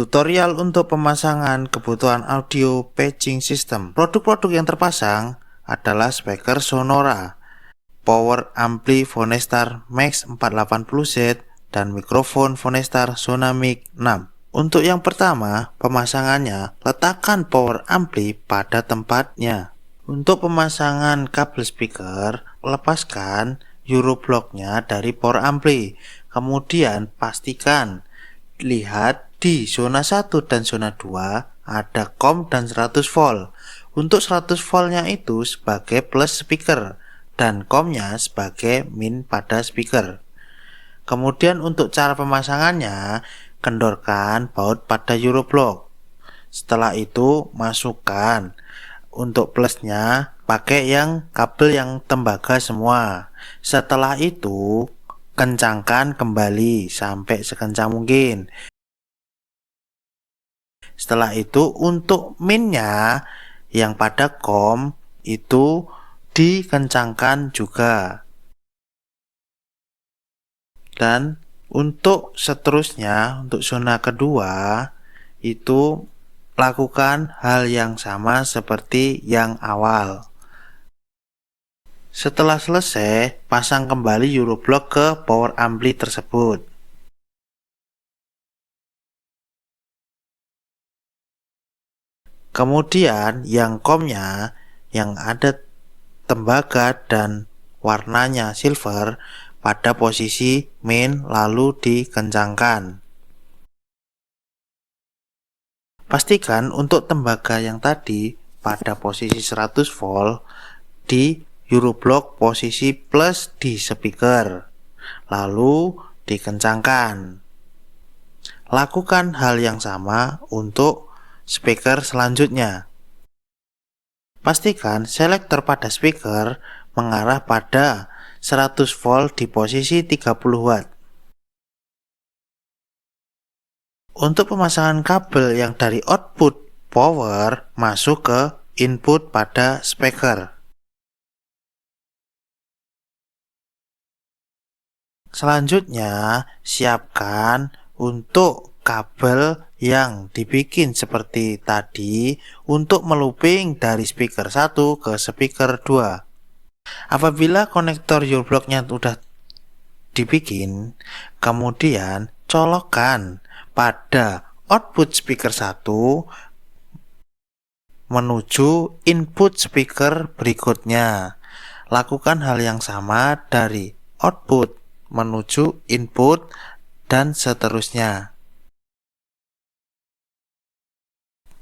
Tutorial untuk pemasangan kebutuhan audio patching system. Produk-produk yang terpasang adalah speaker Sonora, power ampli Phonestar Max 480Z, dan mikrofon Phonestar Sonamic 6. Untuk yang pertama, pemasangannya, letakkan power ampli pada tempatnya. Untuk pemasangan kabel speaker, lepaskan Euroblock-nya dari power ampli. Kemudian pastikan lihat di zona 1 dan zona 2 ada COM dan 100 volt. Untuk 100 voltnya itu sebagai plus speaker dan COM-nya sebagai min pada speaker. Kemudian untuk cara pemasangannya, kendorkan baut pada Euroblock. Setelah itu masukkan. Untuk plusnya pakai yang kabel yang tembaga semua. Setelah itu kencangkan kembali sampai sekencang mungkin. Setelah itu untuk minnya yang pada COM itu dikencangkan juga. Dan untuk seterusnya, untuk zona kedua itu lakukan hal yang sama seperti yang awal. Setelah selesai, pasang kembali Euroblock ke power ampli tersebut. Kemudian yang COM-nya yang ada tembaga dan warnanya silver pada posisi min lalu dikencangkan. Pastikan untuk tembaga yang tadi pada posisi 100 volt di Euroblock posisi plus di speaker, lalu dikencangkan. Lakukan hal yang sama untuk speaker selanjutnya. Pastikan selektor pada speaker mengarah pada 100 volt di posisi 30 watt. Untuk pemasangan kabel yang dari output power masuk ke input pada speaker. Selanjutnya, siapkan untuk kabel yang dibikin seperti tadi untuk melooping dari speaker 1 ke speaker 2. Apabila konektor Euroblock-nya sudah dibikin, kemudian colokkan pada output speaker 1 menuju input speaker berikutnya. Lakukan hal yang sama dari output menuju input dan seterusnya.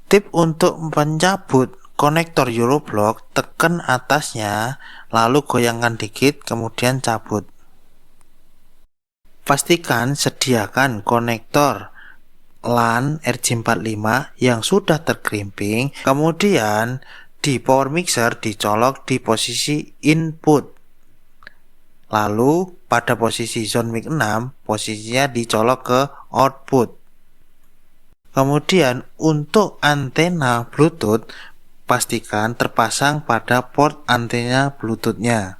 Tip untuk mencabut konektor Euroblock, tekan atasnya lalu goyangkan dikit kemudian cabut. Pastikan sediakan konektor LAN RJ45 yang sudah terkrimping, kemudian di power mixer dicolok di posisi input, lalu pada posisi zone mic 6 posisinya dicolok ke output. Kemudian untuk antena Bluetooth pastikan terpasang pada port antena Bluetooth-nya.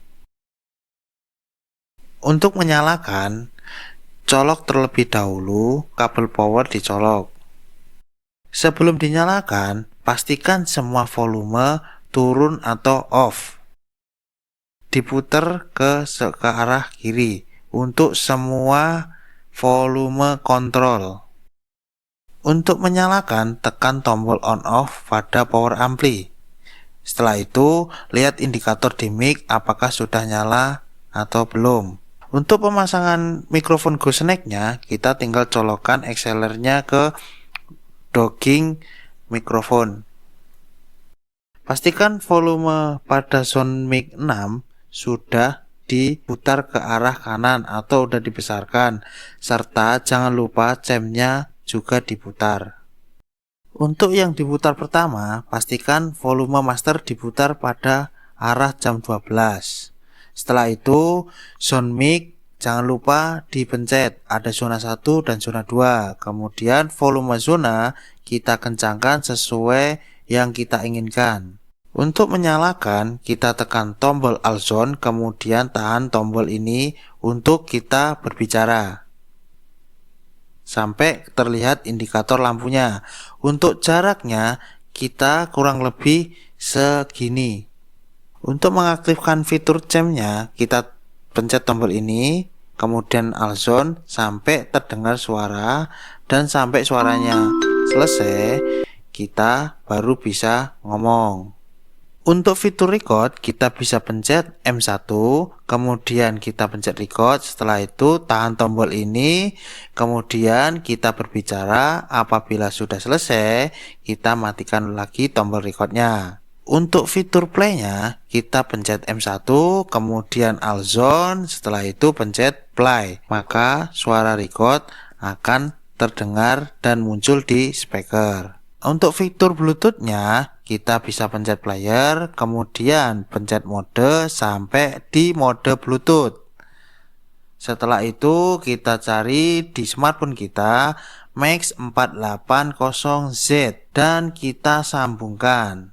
Untuk menyalakan, colok terlebih dahulu kabel power dicolok. Sebelum dinyalakan, pastikan semua volume turun atau off. Diputar ke arah kiri untuk semua volume kontrol. Untuk menyalakan, tekan tombol on off pada power ampli. Setelah itu, lihat indikator di mic apakah sudah nyala atau belum. Untuk pemasangan mikrofon gooseneck-nya, kita tinggal colokkan XLR-nya ke docking mikrofon. Pastikan volume pada zone mic 6 sudah diputar ke arah kanan atau sudah dibesarkan, serta jangan lupa cam-nya juga diputar. Untuk yang diputar pertama, pastikan volume master diputar pada arah jam 12. Setelah itu, zone mic jangan lupa dipencet, ada zona 1 dan zona 2. Kemudian volume zona kita kencangkan sesuai yang kita inginkan. Untuk menyalakan, kita tekan tombol Alt Zone, kemudian tahan tombol ini untuk kita berbicara. sampai terlihat indikator lampunya. Untuk jaraknya kita kurang lebih segini. Untuk mengaktifkan fitur jamnya, kita pencet tombol ini, kemudian all zone sampai terdengar suara, dan sampai suaranya selesai kita baru bisa ngomong. Untuk fitur record kita bisa pencet M1, kemudian kita pencet record. Setelah itu tahan tombol ini, kemudian kita berbicara. Apabila sudah selesai kita matikan lagi tombol recordnya. Untuk fitur playnya kita pencet M1, kemudian all zone, setelah itu pencet play, maka suara record akan terdengar dan muncul di speaker. Untuk fitur Bluetooth-nya kita bisa pencet player, kemudian pencet mode sampai di mode Bluetooth. Setelah itu kita cari di smartphone kita Max 480Z dan kita sambungkan.